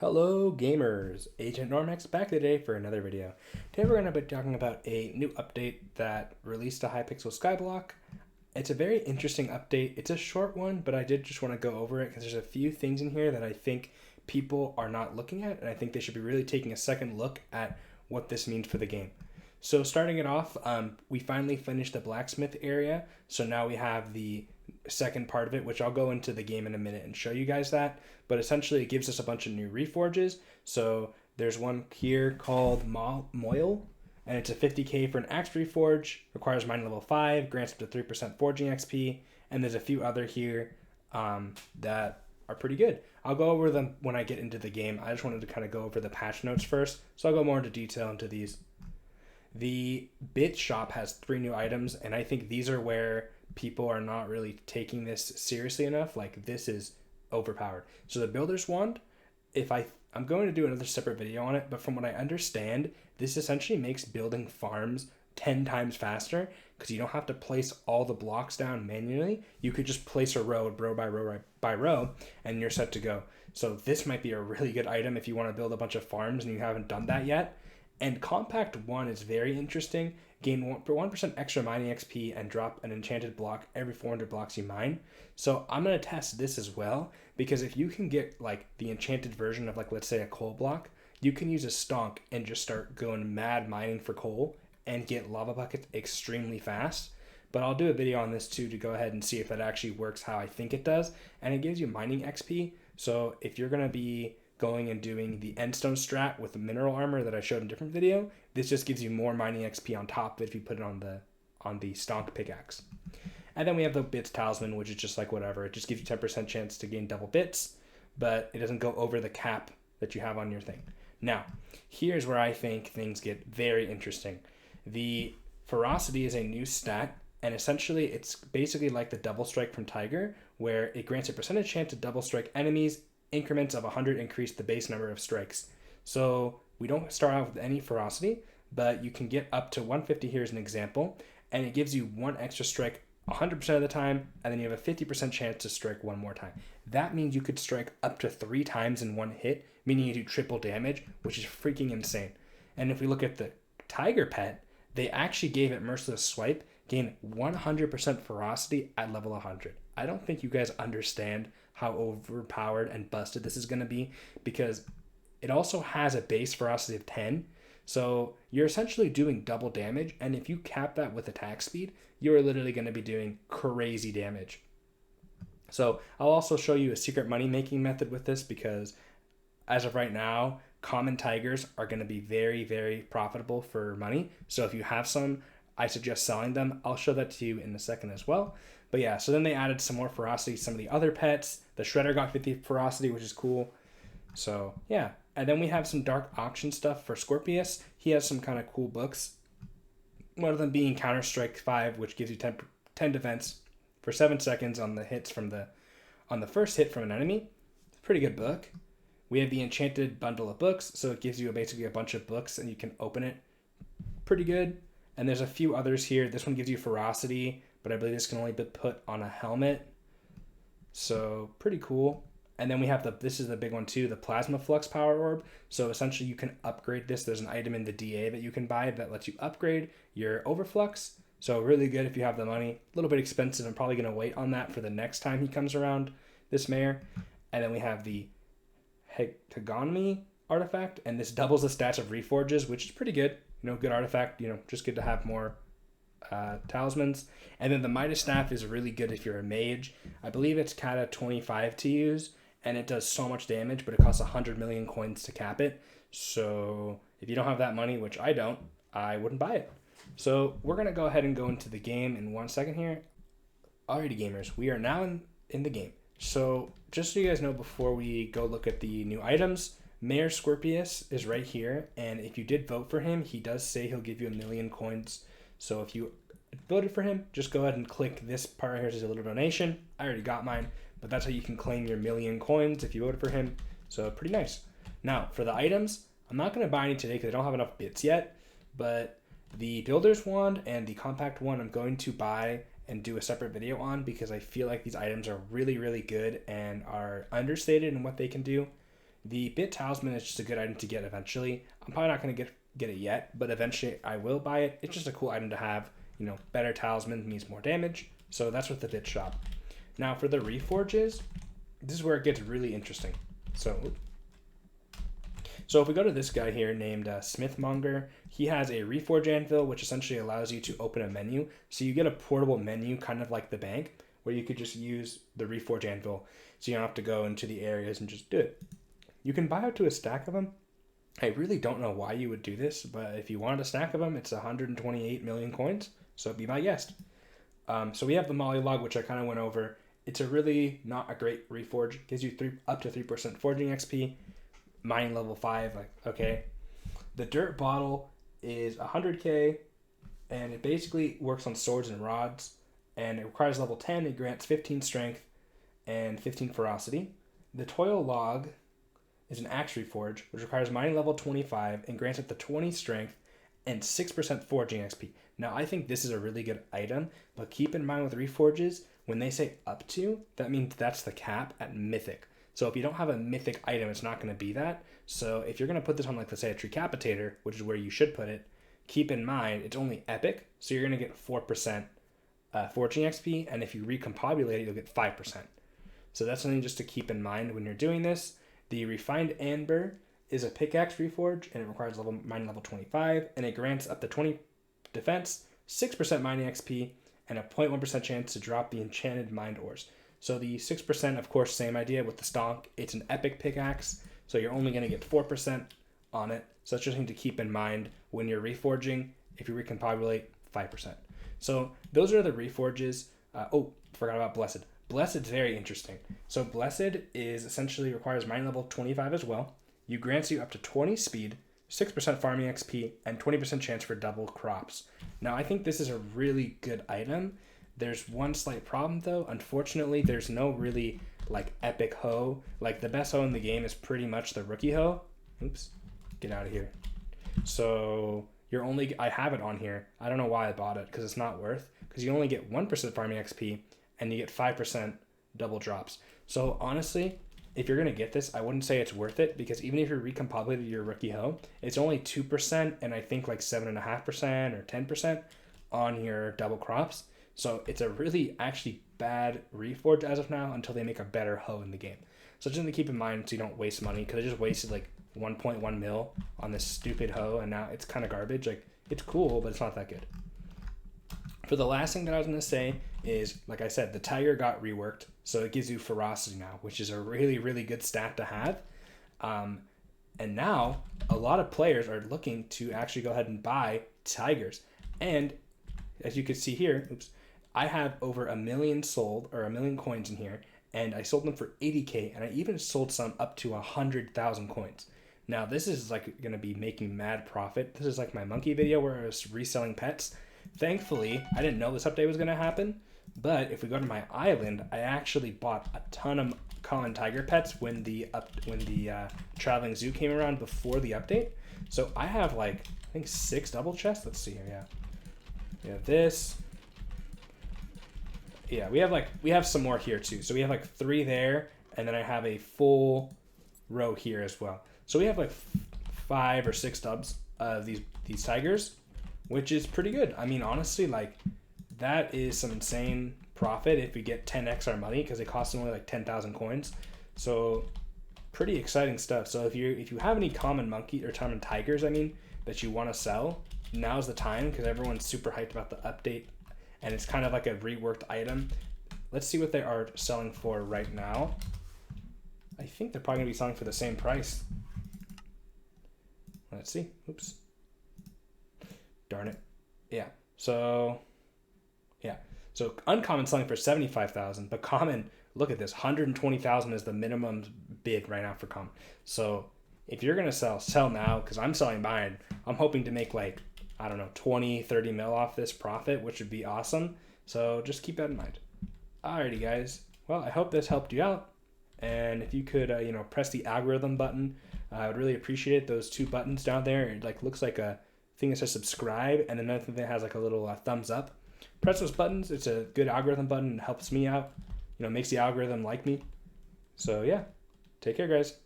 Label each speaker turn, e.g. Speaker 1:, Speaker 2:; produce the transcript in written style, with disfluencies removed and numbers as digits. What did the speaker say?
Speaker 1: Hello gamers, Agent Normax back today for another video. Today we're going to be talking about a new update that released a Hypixel Skyblock. It's a very interesting update. It's a short one, but I did just want to go over it because there's a few things in here that I think people are not looking at, and I think they should be really taking a second look at what this means for the game. So starting it off, we finally finished the blacksmith area, so now we have the second part of it, which I'll go into the game in a minute and show you guys that. But essentially, it gives us a bunch of new reforges. So there's one here called Moil, and it's a 50k for an axe reforge, requires mining level 5, grants up to 3% forging XP, and there's a few other here that are pretty good. I'll go over them when I get into the game. I just wanted to kind of go over the patch notes first, so I'll go more into detail into these. The bit shop has 3 new items, and I think these are where people are not really taking this seriously enough. Like, this is overpowered. So the builder's wand, I'm going to do another separate video on it, but from what I understand, this essentially makes building farms 10 times faster because you don't have to place all the blocks down manually. You could just place a row by row, and you're set to go. So this might be a really good item if you want to build a bunch of farms and you haven't done that yet. And Compact 1 is very interesting. Gain 1% extra mining XP and drop an enchanted block every 400 blocks you mine. So I'm going to test this as well, because if you can get like the enchanted version of, like, let's say a coal block, you can use a stonk and just start going mad mining for coal and get lava buckets extremely fast. But I'll do a video on this too to go ahead and see if that actually works how I think it does. And it gives you mining XP. So if you're going to be going and doing the endstone strat with the mineral armor that I showed in a different video, this just gives you more mining XP on top of it if you put it on the stonk pickaxe. And then we have the bits talisman, which is just like whatever. It just gives you 10% chance to gain double bits, but it doesn't go over the cap that you have on your thing. Now, here's where I think things get very interesting. The ferocity is a new stat, and essentially it's basically like the double strike from Tiger, where it grants a percentage chance to double strike enemies. Increments of 100 increase the base number of strikes. So we don't start out with any ferocity, but you can get up to 150. Here's an example, and it gives you 1 extra strike 100% of the time, and then you have a 50% chance to strike 1 more time. That means you could strike up to 3 times in 1 hit, meaning you do triple damage, which is freaking insane. And if we look at the Tiger pet, they actually gave it Merciless Swipe, gain 100% ferocity at level 100. I don't think you guys understand how overpowered and busted this is going to be, because it also has a base ferocity of 10. So you're essentially doing double damage, and if you cap that with attack speed, you're literally going to be doing crazy damage. So I'll also show you a secret money making method with this, because as of right now, common tigers are going to be very, very profitable for money. So if you have some, I suggest selling them. I'll show that to you in a second as well. But yeah, so then they added some more ferocity to some of the other pets. The Shredder got 50 ferocity, which is cool. So yeah, and then we have some dark auction stuff for Scorpius. He has some kind of cool books. One of them being Counter-Strike 5, which gives you 10 defense for 7 seconds on the first hit from an enemy. It's a pretty good book. We have the Enchanted Bundle of Books, so it gives you basically a bunch of books and you can open it. Pretty good. And there's a few others here. This one gives you ferocity, but I believe this can only be put on a helmet. So pretty cool. And then we have this is the big one too, the Plasma Flux Power Orb. So essentially you can upgrade this. There's an item in the DA that you can buy that lets you upgrade your Overflux. So really good if you have the money. A little bit expensive. I'm probably going to wait on that for the next time he comes around, this mayor. And then we have the Taganmi Artifact, and this doubles the stats of reforges, which is pretty good. Good artifact, just good to have more talismans. And then the Midas Staff is really good if you're a mage. I believe it's Kata 25 to use, and it does so much damage, but it costs 100 million coins to cap it. So if you don't have that money, which I don't, I wouldn't buy it. So we're going to go ahead and go into the game in 1 second here. Alrighty, gamers, we are now in the game. So just so you guys know, before we go look at the new items, Mayor Scorpius is right here, and if you did vote for him, he does say he'll give you 1 million coins. So if you voted for him, just go ahead and click this part right here as a little donation. I already got mine, but that's how you can claim your 1 million coins if you voted for him. So pretty nice. Now for the items, I'm not going to buy any today because I don't have enough bits yet, but the Builder's Wand and the Compact one I'm going to buy and do a separate video on, because I feel like these items are really, really good and are understated in what they can do. The bit talisman is just a good item to get eventually. I'm probably not going to get it yet, but eventually I will buy it. It's just a cool item to have. You know, better talisman means more damage, so that's with the bit shop. Now for the reforges, this is where it gets really interesting. So if we go to this guy here named Smithmonger, he has a reforge anvil, which essentially allows you to open a menu. So you get a portable menu, kind of like the bank, where you could just use the reforge anvil, so you don't have to go into the areas and just do it. You can buy up to a stack of them. I really don't know why you would do this, but if you wanted a stack of them, it's 128 million coins, so be my guest. So we have the Molly Log, which I kind of went over. It's a really not a great reforge. Gives you up to 3% forging XP. Mining level 5, like, okay. The Dirt Bottle is 100k, and it basically works on swords and rods, and it requires level 10. It grants 15 strength and 15 ferocity. The Toil Log is an axe reforge, which requires mining level 25 and grants up to 20 strength and 6% forging XP. Now, I think this is a really good item, but keep in mind with reforges, when they say up to, that means that's the cap at Mythic. So if you don't have a Mythic item, it's not going to be that. So if you're going to put this on, like, let's say a Trecapitator, which is where you should put it, keep in mind it's only Epic, so you're going to get 4% forging XP, and if you recompobulate it, you'll get 5%. So that's something just to keep in mind when you're doing this. The Refined Amber is a pickaxe reforge, and it requires mining level 25, and it grants up to 20 defense, 6% mining XP, and a 0.1% chance to drop the enchanted mined ores. So the 6%, of course, same idea with the stonk. It's an epic pickaxe, so you're only going to get 4% on it. So that's just something to keep in mind when you're reforging. If you recompobulate, 5%. So those are the reforges. Forgot about Blessed. Blessed's very interesting. So Blessed is essentially requires mining level 25 as well. You grants you up to 20 speed, 6% farming XP, and 20% chance for double crops. Now, I think this is a really good item. There's one slight problem though. Unfortunately, there's no really like epic hoe. Like the best hoe in the game is pretty much the rookie hoe. Oops, get out of here. So I have it on here. I don't know why I bought it, because it's not worth, because you only get 1% farming XP and you get 5% double drops. So honestly, if you're gonna get this, I wouldn't say it's worth it, because even if you recompobulated your rookie hoe, it's only 2% and I think like 7.5% or 10% on your double crops. So it's a really actually bad reforge as of now until they make a better hoe in the game. So just something to keep in mind so you don't waste money, because I just wasted like 1.1 mil on this stupid hoe, and now it's kind of garbage. Like, it's cool, but it's not that good. For the last thing that I was going to say is, like I said, the tiger got reworked, so it gives you ferocity now, which is a really, really good stat to have. And now a lot of players are looking to actually go ahead and buy tigers. And as you can see here, I have over 1 million sold, or 1 million coins in here, and I sold them for 80k, and I even sold some up to 100,000 coins. Now this is like going to be making mad profit. This is like my monkey video where I was reselling pets. Thankfully, I didn't know this update was going to happen, but if we go to my island, I actually bought a ton of common tiger pets when the traveling zoo came around before the update. So I have like, I think 6 double chests. Let's see here. Yeah. We have this. Yeah, we have some more here too. So we have like 3 there, and then I have a full row here as well. So we have like 5 or 6 dubs of these tigers, which is pretty good. I mean, honestly, like that is some insane profit if we get 10x our money, because it costs only like 10,000 coins. So pretty exciting stuff. So if you have any common monkey or common tigers, I mean, that you want to sell, now's the time, because everyone's super hyped about the update, and it's kind of like a reworked item. Let's see what they are selling for right now. I think they're probably gonna be selling for the same price. Let's see. Oops. Darn it. Yeah. So uncommon selling for 75,000, but common, look at this, 120,000 is the minimum bid right now for common. So if you're gonna sell now, because I'm selling mine, I'm hoping to make like, I don't know, 20-30 mil off this profit, which would be awesome. So just keep that in mind. Alrighty guys, well, I hope this helped you out, and if you could press the algorithm button, I would really appreciate it. Those 2 buttons down there, it like looks like a thing that says subscribe, and another thing that has like a little thumbs up. Press those buttons. It's a good algorithm button. It helps me out, makes the algorithm like me. So yeah, take care guys.